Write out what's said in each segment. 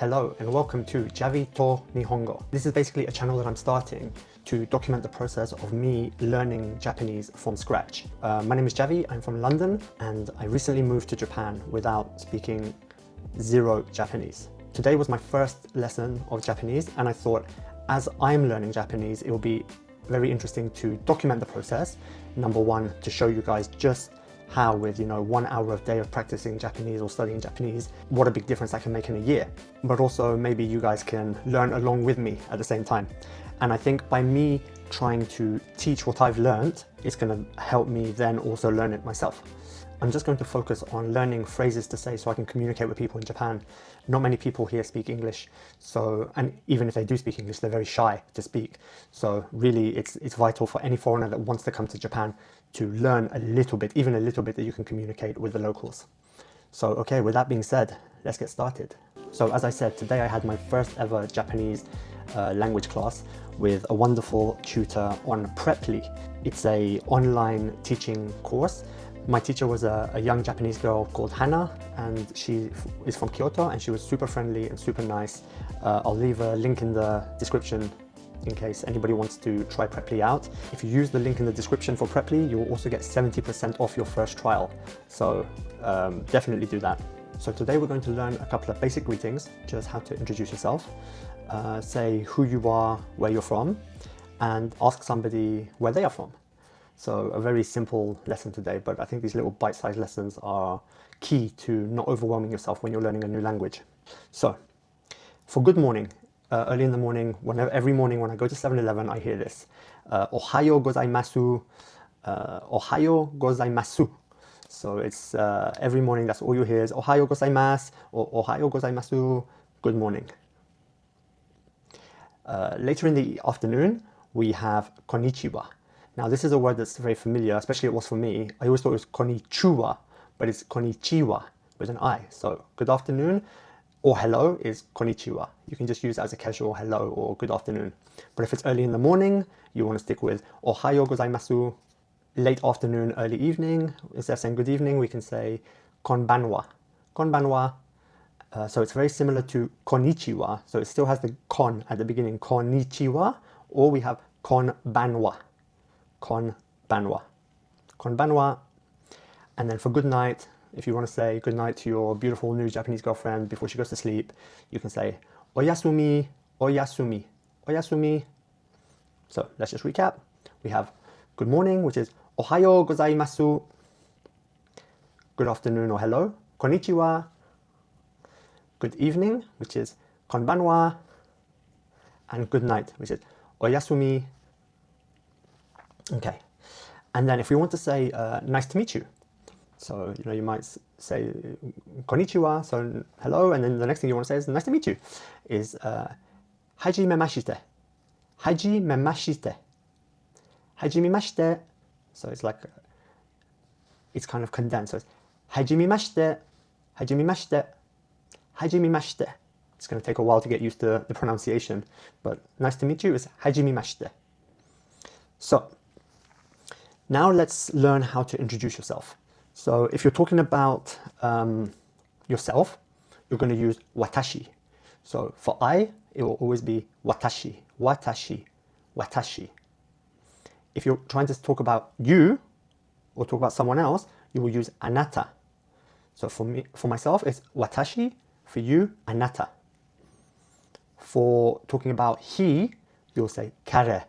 Hello and welcome to Javi to Nihongo. This is basically a channel that I'm starting to document the process of me learning Japanese from scratch. My name is Javi, I'm from London, and I recently moved to Japan without speaking zero Japanese. Today was my first lesson of Japanese, and I thought as I'm learning Japanese, it will be very interesting to document the process. Number one, to show you guys just how with 1 hour a day of practicing Japanese or studying Japanese, what a big difference that can make in a year. But also maybe you guys can learn along with me at the same time. And I think by me trying to teach what I've learned, it's going to help me then also learn it myself. I'm just going to focus on learning phrases to say so I can communicate with people in Japan. Not many people here speak English, and even if they do speak English, they're very shy to speak. So really it's vital for any foreigner that wants to come to Japan to learn a little bit, even a little bit, that you can communicate with the locals. So okay, with that being said, let's get started. So as I said, today I had my first ever Japanese language class with a wonderful tutor on Preply. It's an online teaching course. My teacher was a young Japanese girl called Hannah, and she is from Kyoto, and she was super friendly and super nice. I'll leave a link in the description in case anybody wants to try Preply out. If you use the link in the description for Preply, you will also get 70% off your first trial. So definitely do that. So today we're going to learn a couple of basic greetings, just how to introduce yourself, say who you are, where you're from, and ask somebody where they are from. So a very simple lesson today, but I think these little bite-sized lessons are key to not overwhelming yourself when you're learning a new language. So for good morning, early in the morning, every morning when I go to 7-Eleven, I hear this. Ohayo gozaimasu, ohayo gozaimasu. So it's every morning, that's all you hear is ohayo gozaimasu or ohayo gozaimasu, good morning. Later in the afternoon, we have konnichiwa. Now this is a word that's very familiar, especially it was for me. I always thought it was konnichiwa, but it's konnichiwa with an I. So good afternoon or hello is konnichiwa. You can just use it as a casual hello or good afternoon. But if it's early in the morning, you want to stick with ohayo gozaimasu. Late afternoon, early evening, instead of saying good evening, we can say konbanwa. Konbanwa. So it's very similar to konnichiwa. So it still has the kon at the beginning, konnichiwa, or we have konbanwa. Konbanwa. Konbanwa. And then for good night, if you want to say good night to your beautiful new Japanese girlfriend before she goes to sleep, you can say oyasumi, oyasumi, oyasumi. So let's just recap. We have good morning, which is ohayo gozaimasu. Good afternoon or hello, konnichiwa. Good evening, which is konbanwa. And good night, which is oyasumi. Okay, and then if we want to say nice to meet you, so you might say konnichiwa, so hello, and then the next thing you want to say is nice to meet you, is hajimemashite, hajimemashite, hajimemashite. So it's like it's kind of condensed. So it's hajimemashite, hajimemashite, hajimemashite. It's going to take a while to get used to the pronunciation, but nice to meet you is hajimemashite. So now let's learn how to introduce yourself. So if you're talking about yourself, you're going to use watashi. So for I, it will always be watashi, watashi, watashi. If you're trying to talk about you or talk about someone else, you will use anata. So for myself, it's watashi. For you, anata. For talking about he, you'll say kare,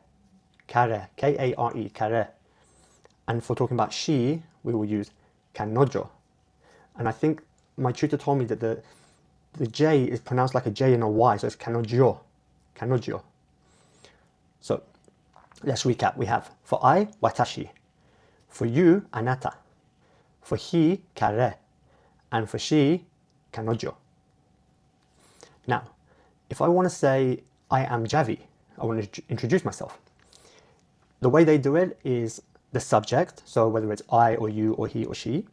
kare, K-A-R-E, kare. And for talking about she, we will use kanojo. And I think my tutor told me that the J is pronounced like a J and a Y, so it's kanojo, kanojo. So let's recap. We have for I, watashi. For you, anata. For he, kare. And for she, kanojo. Now, if I want to say I am Javi, I want to introduce myself. The way they do it is the subject, so whether it's I or you or he or she,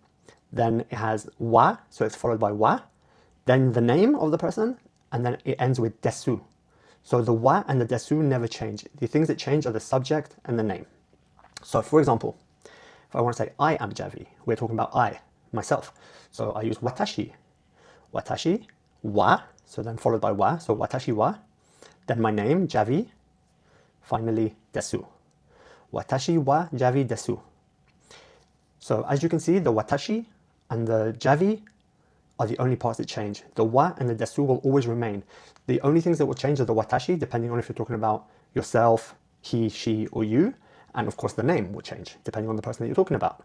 then it has wa, so it's followed by wa, then the name of the person, and then it ends with desu. So the wa and the desu never change. The things that change are the subject and the name. So for example, if I want to say I am Javi, we're talking about I, myself. So I use watashi, watashi, wa, so then followed by wa, so watashi wa, then my name, Javi, finally desu. Watashi wa Javi desu. So as you can see, the watashi and the Javi are the only parts that change. The wa and the desu will always remain. The only things that will change are the watashi, depending on if you're talking about yourself, he, she, or you, and of course the name will change, depending on the person that you're talking about.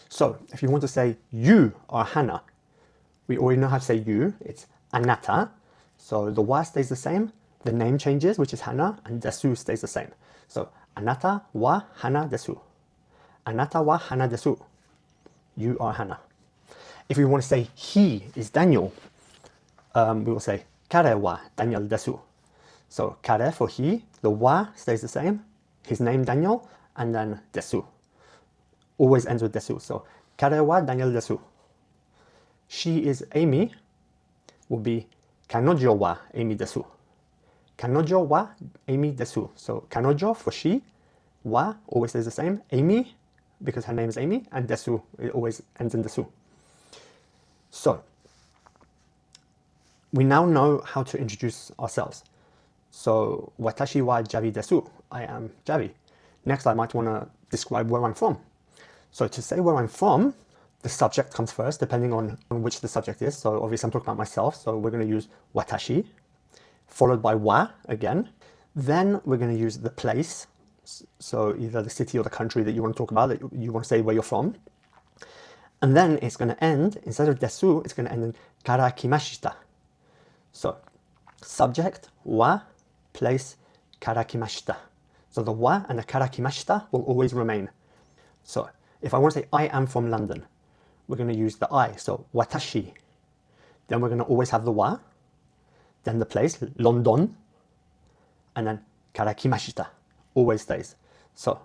So if you want to say you are Hana, we already know how to say you, it's anata. So the wa stays the same, the name changes, which is Hana, and desu stays the same. So anata wa Hana desu. Anata wa Hana desu. You are Hana. If we want to say he is Daniel, we will say kare wa Daniel desu. So kare for he, the wa stays the same, his name Daniel, and then desu. Always ends with desu. So kare wa Daniel desu. She is Amy will be kanojo wa Amy desu. Kanojo wa Amy desu. So kanojo for she, wa always stays the same, Amy because her name is Amy, and desu, it always ends in desu. So we now know how to introduce ourselves. So watashi wa Javi desu. I am Javi. Next, I might want to describe where I'm from. So to say where I'm from, the subject comes first, depending on which the subject is. So obviously I'm talking about myself, so we're going to use watashi, followed by wa again. Then we're going to use the place, so either the city or the country that you want to talk about, that you want to say where you're from. And then it's going to end, instead of desu, it's going to end in kara kimashita. So subject, wa, place, kara kimashita. So the wa and the kara kimashita will always remain. So if I want to say I am from London, we're going to use the I, so watashi. Then we're going to always have the wa, then the place, London, and then kara kimashita, always stays. So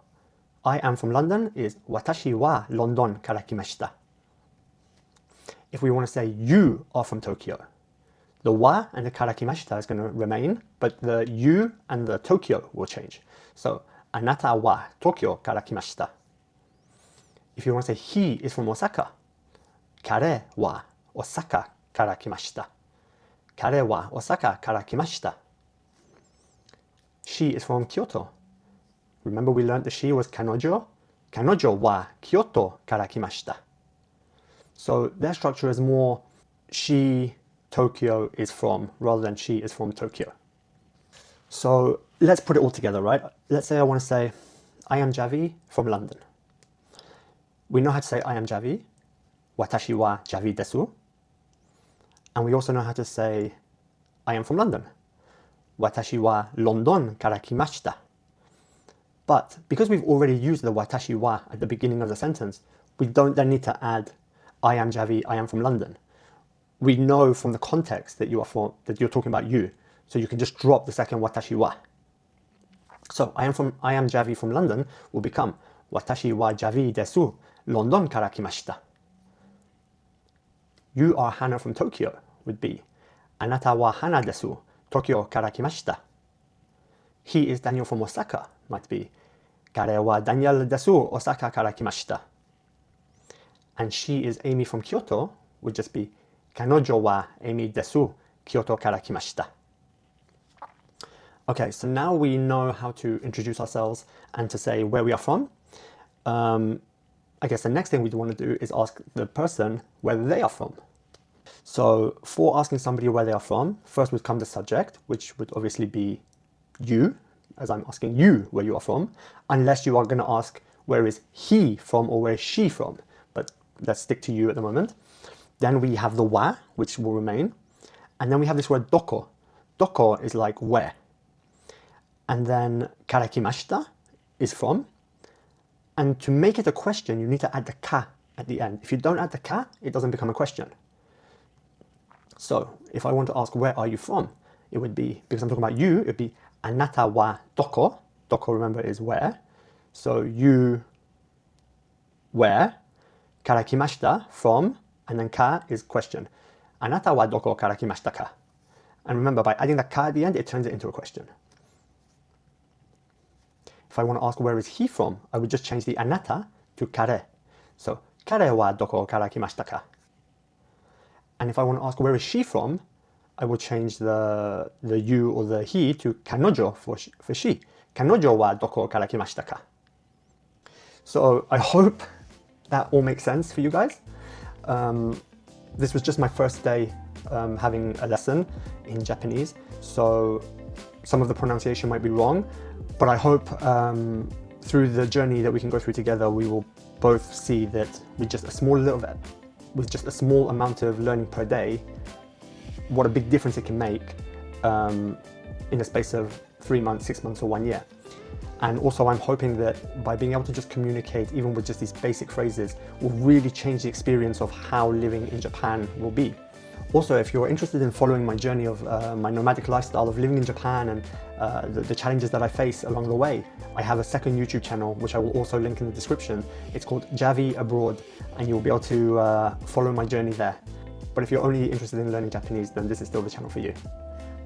I am from London is watashi wa London kara kimashita. If we want to say you are from Tokyo, the wa and the kara kimashita is going to remain, but the you and the Tokyo will change. So anata wa Tokyo kara kimashita. If you want to say he is from Osaka, kare wa Osaka kara kimashita. Kare wa Osaka kara kimashita. She is from Kyoto. Remember we learned the she was kanojo? Kanojo wa Kyoto kara kimashita. So their structure is more she, Tokyo is from, rather than she is from Tokyo. So let's put it all together, right? Let's say I want to say, I am Javi from London. We know how to say I am Javi, watashi wa Javi desu. And we also know how to say I am from London, watashi wa London kara kimashita. But because we've already used the watashi wa at the beginning of the sentence, we don't then need to add I am Javi, I am from London. We know from the context that you're talking about you, so you can just drop the second watashi wa. So I am Javi from London will become watashi wa Javi desu, London kara kimashita. You are Hana from Tokyo would be anata wa Hana desu, Tokyo kara kimashita. He is Daniel from Osaka might be kare wa Daniel desu, Osaka kara kimashita. And she is Amy from Kyoto would just be kanojo wa Amy desu, Kyoto kara kimashita. Okay, so now we know how to introduce ourselves and to say where we are from. I guess the next thing we'd want to do is ask the person where they are from. So for asking somebody where they are from, first would come the subject, which would obviously be you, as I'm asking you where you are from, unless you are going to ask where is he from or where is she from. But let's stick to you at the moment. Then we have the wa, which will remain. And then we have this word doko. Doko is like where. And then karakimashita is from. And to make it a question, you need to add the ka at the end. If you don't add the ka, it doesn't become a question. So if I want to ask where are you from, it would be, because I'm talking about you, it would be anata wa doko. Doko, remember, is where. So you, where, karakimashita, from, and then ka is question. Anata wa doko karakimashita ka. And remember, by adding the ka at the end, it turns it into a question. If I want to ask where is he from, I would just change the anata to kare. So, kare wa doko kara kimashita ka? And if I want to ask where is she from, I will change the you or the he to kanojo for she. Kanojo wa doko kara kimashita ka? So I hope that all makes sense for you guys. This was just my first day having a lesson in Japanese, so some of the pronunciation might be wrong, but I hope through the journey that we can go through together, we will both see that with just a small amount of learning per day, what a big difference it can make in the space of 3 months, 6 months, or 1 year. And also I'm hoping that by being able to just communicate, even with just these basic phrases, will really change the experience of how living in Japan will be. Also, if you're interested in following my journey of my nomadic lifestyle of living in Japan and the challenges that I face along the way, I have a second YouTube channel, which I will also link in the description. It's called Javi Abroad, and you'll be able to follow my journey there. But if you're only interested in learning Japanese, then this is still the channel for you.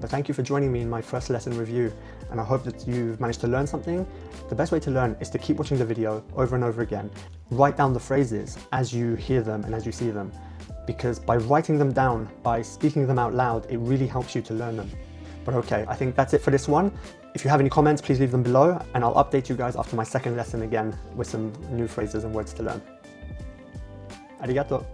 But thank you for joining me in my first lesson review, and I hope that you've managed to learn something. The best way to learn is to keep watching the video over and over again. Write down the phrases as you hear them and as you see them, because by writing them down, by speaking them out loud, it really helps you to learn them. But okay, I think that's it for this one. If you have any comments, please leave them below, and I'll update you guys after my second lesson again with some new phrases and words to learn. Arigato.